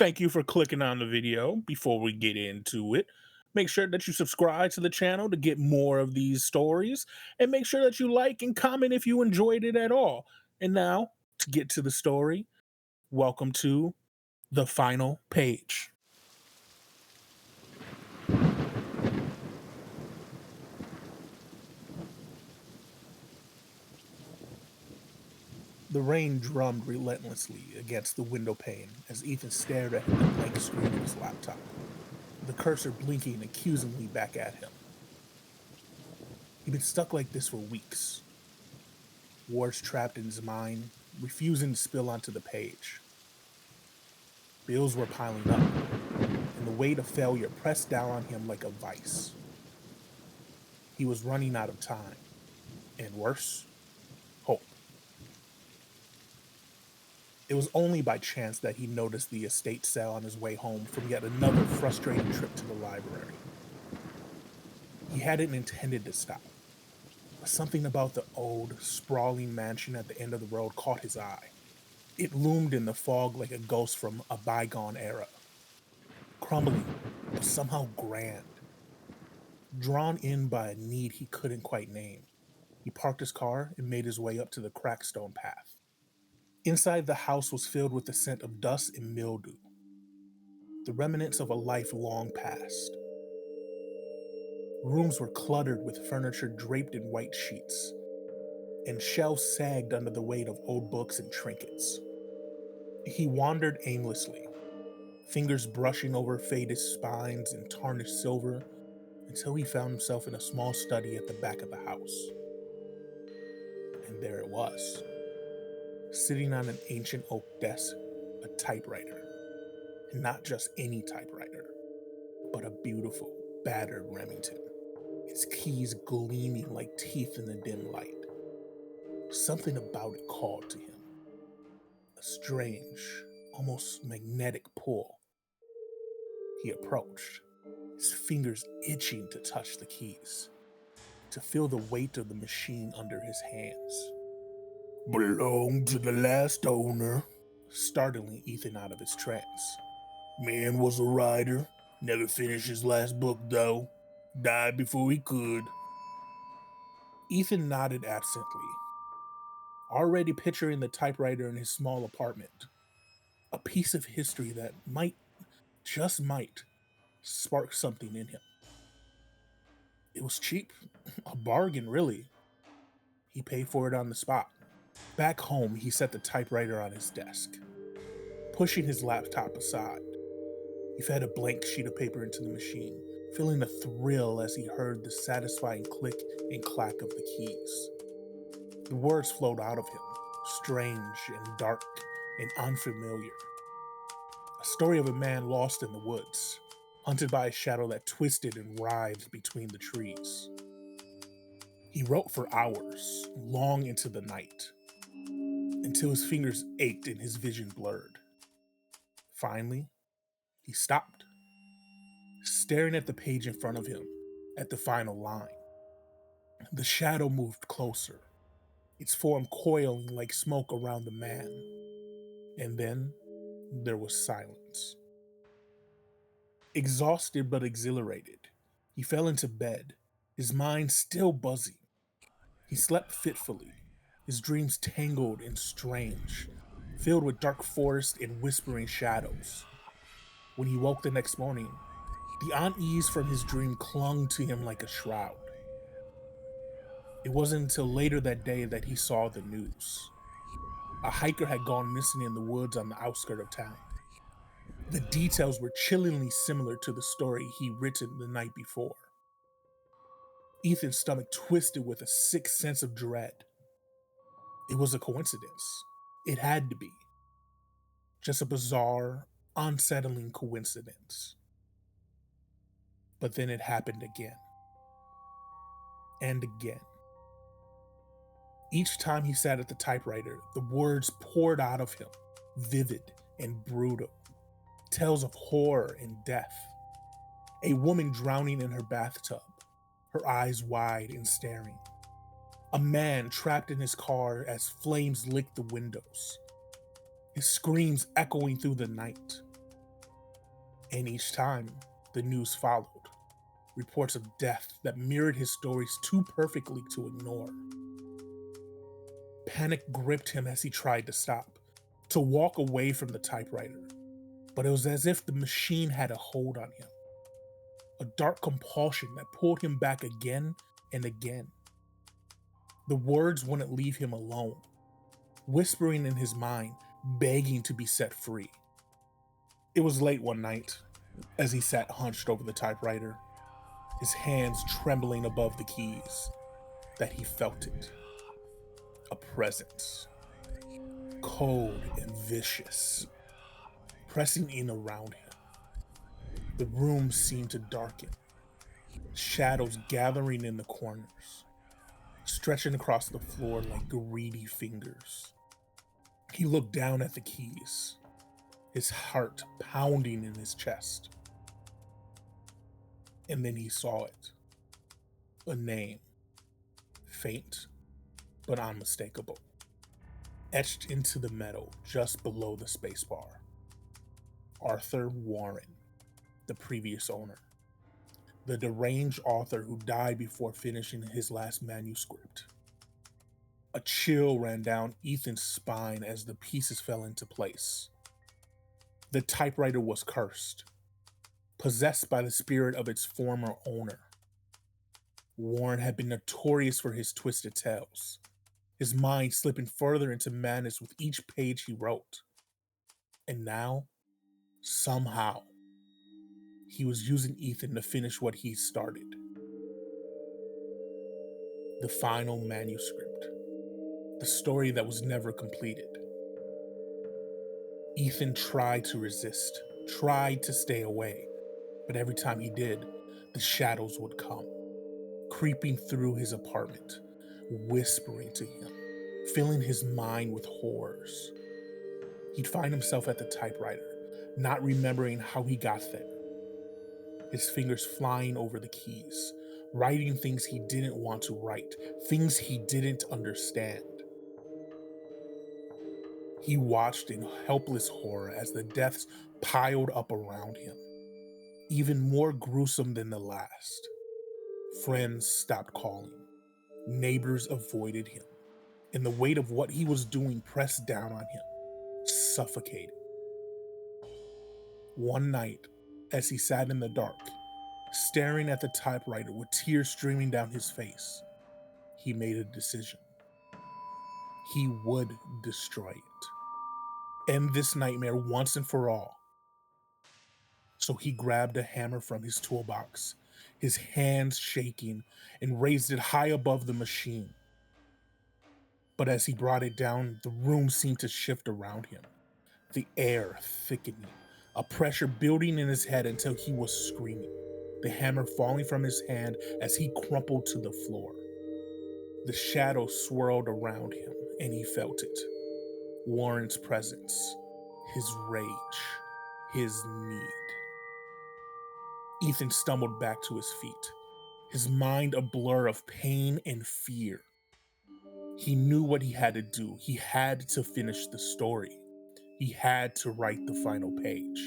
Thank you for clicking on the video. Before we get into it, make sure that you subscribe to the channel to get more of these stories, and make sure that you like and comment if you enjoyed it at all. And now, to get to the story, welcome to The Final Page. The rain drummed relentlessly against the window pane as Ethan stared at the blank screen of his laptop, the cursor blinking accusingly back at him. He'd been stuck like this for weeks, words trapped in his mind, refusing to spill onto the page. Bills were piling up, and the weight of failure pressed down on him like a vice. He was running out of time, and worse, hope. It was only by chance that he noticed the estate sale on his way home from yet another frustrating trip to the library. He hadn't intended to stop, but something about the old, sprawling mansion at the end of the road caught his eye. It loomed in the fog like a ghost from a bygone era, crumbling, but somehow grand. Drawn in by a need he couldn't quite name, he parked his car and made his way up to the cracked stone path. Inside, the house was filled with the scent of dust and mildew, the remnants of a life long past. Rooms were cluttered with furniture draped in white sheets, and shelves sagged under the weight of old books and trinkets. He wandered aimlessly, fingers brushing over faded spines and tarnished silver, until he found himself in a small study at the back of the house. And there it was, sitting on an ancient oak desk, a typewriter. And not just any typewriter, but a beautiful, battered Remington, its keys gleaming like teeth in the dim light. Something about it called to him, a strange, almost magnetic pull. He approached, his fingers itching to touch the keys, to feel the weight of the machine under his hands. "Belonged to the last owner," startling Ethan out of his trance. "Man was a writer, never finished his last book though. Died before he could." Ethan nodded absently, already picturing the typewriter in his small apartment. A piece of history that might, just might, spark something in him. It was cheap, a bargain really. He paid for it on the spot. Back home, he set the typewriter on his desk, pushing his laptop aside. He fed a blank sheet of paper into the machine, feeling a thrill as he heard the satisfying click and clack of the keys. The words flowed out of him, strange and dark and unfamiliar. A story of a man lost in the woods, hunted by a shadow that twisted and writhed between the trees. He wrote for hours, long into the night, until his fingers ached and his vision blurred. Finally, he stopped, staring at the page in front of him, at the final line. The shadow moved closer, its form coiling like smoke around the man. And then there was silence. Exhausted but exhilarated, he fell into bed, his mind still buzzing. He slept fitfully, his dreams tangled and strange, filled with dark forest and whispering shadows. When he woke the next morning, the unease from his dream clung to him like a shroud. It wasn't until later that day that he saw the news. A hiker had gone missing in the woods on the outskirts of town. The details were chillingly similar to the story he'd written the night before. Ethan's stomach twisted with a sick sense of dread. It was a coincidence. It had to be. Just a bizarre, unsettling coincidence. But then it happened again. And again. Each time he sat at the typewriter, the words poured out of him, vivid and brutal. Tales of horror and death. A woman drowning in her bathtub, her eyes wide and staring. A man trapped in his car as flames licked the windows, his screams echoing through the night. And each time, the news followed. Reports of death that mirrored his stories too perfectly to ignore. Panic gripped him as he tried to stop, to walk away from the typewriter. But it was as if the machine had a hold on him, a dark compulsion that pulled him back again and again. The words wouldn't leave him alone, whispering in his mind, begging to be set free. It was late one night, as he sat hunched over the typewriter, his hands trembling above the keys, that he felt it. A presence, cold and vicious, pressing in around him. The room seemed to darken, shadows gathering in the corners, stretching across the floor like greedy fingers. He looked down at the keys, his heart pounding in his chest. And then he saw it. A name, faint but unmistakable, etched into the metal just below the spacebar. Arthur Warren, the previous owner. The deranged author who died before finishing his last manuscript. A chill ran down Ethan's spine as the pieces fell into place. The typewriter was cursed, possessed by the spirit of its former owner. Warren had been notorious for his twisted tales, his mind slipping further into madness with each page he wrote. And now, somehow, he was using Ethan to finish what he started. The final manuscript. The story that was never completed. Ethan tried to resist, tried to stay away, but every time he did, the shadows would come, creeping through his apartment, whispering to him, filling his mind with horrors. He'd find himself at the typewriter, not remembering how he got there. His fingers flying over the keys, writing things he didn't want to write, things he didn't understand. He watched in helpless horror as the deaths piled up around him, even more gruesome than the last. Friends stopped calling, neighbors avoided him, and the weight of what he was doing pressed down on him, suffocating. One night, as he sat in the dark, staring at the typewriter with tears streaming down his face, he made a decision. He would destroy it. End this nightmare once and for all. So he grabbed a hammer from his toolbox, his hands shaking, and raised it high above the machine. But as he brought it down, the room seemed to shift around him, the air thickening, a pressure building in his head until he was screaming, the hammer falling from his hand as he crumpled to the floor. The shadow swirled around him, and he felt it. Warren's presence, his rage, his need. Ethan stumbled back to his feet, his mind a blur of pain and fear. He knew what he had to do. He had to finish the story. He had to write the final page.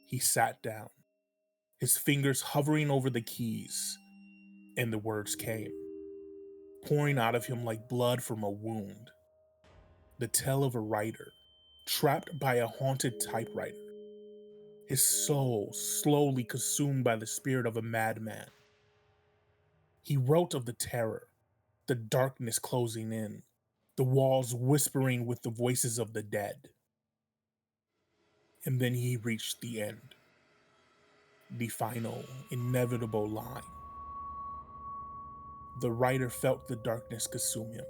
He sat down, his fingers hovering over the keys, and the words came, pouring out of him like blood from a wound. The tale of a writer, trapped by a haunted typewriter, his soul slowly consumed by the spirit of a madman. He wrote of the terror, the darkness closing in, the walls whispering with the voices of the dead. And then he reached the end, the final, inevitable line. The writer felt the darkness consume him,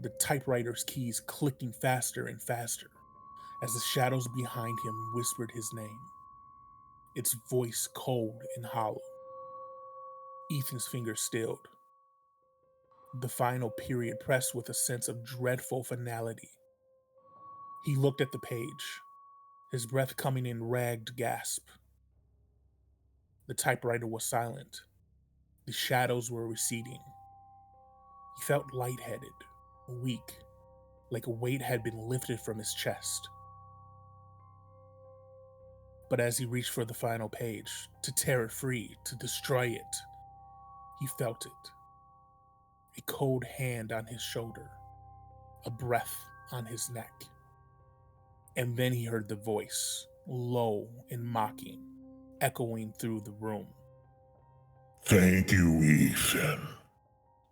the typewriter's keys clicking faster and faster as the shadows behind him whispered his name, its voice cold and hollow. Ethan's fingers stilled. The final period pressed with a sense of dreadful finality. He looked at the page, his breath coming in ragged gasp. The typewriter was silent. The shadows were receding. He felt lightheaded, weak, like a weight had been lifted from his chest. But as he reached for the final page, to tear it free, to destroy it, he felt it. A cold hand on his shoulder, a breath on his neck. And then he heard the voice, low and mocking, echoing through the room. Thank you, Ethan.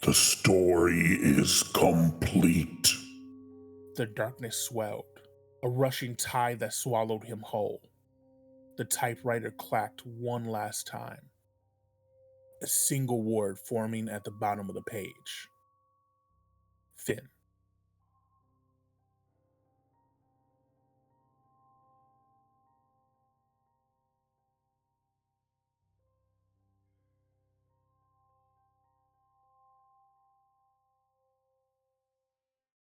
The story is complete. The darkness swelled, a rushing tide that swallowed him whole. The typewriter clacked one last time, a single word forming at the bottom of the page. Finn.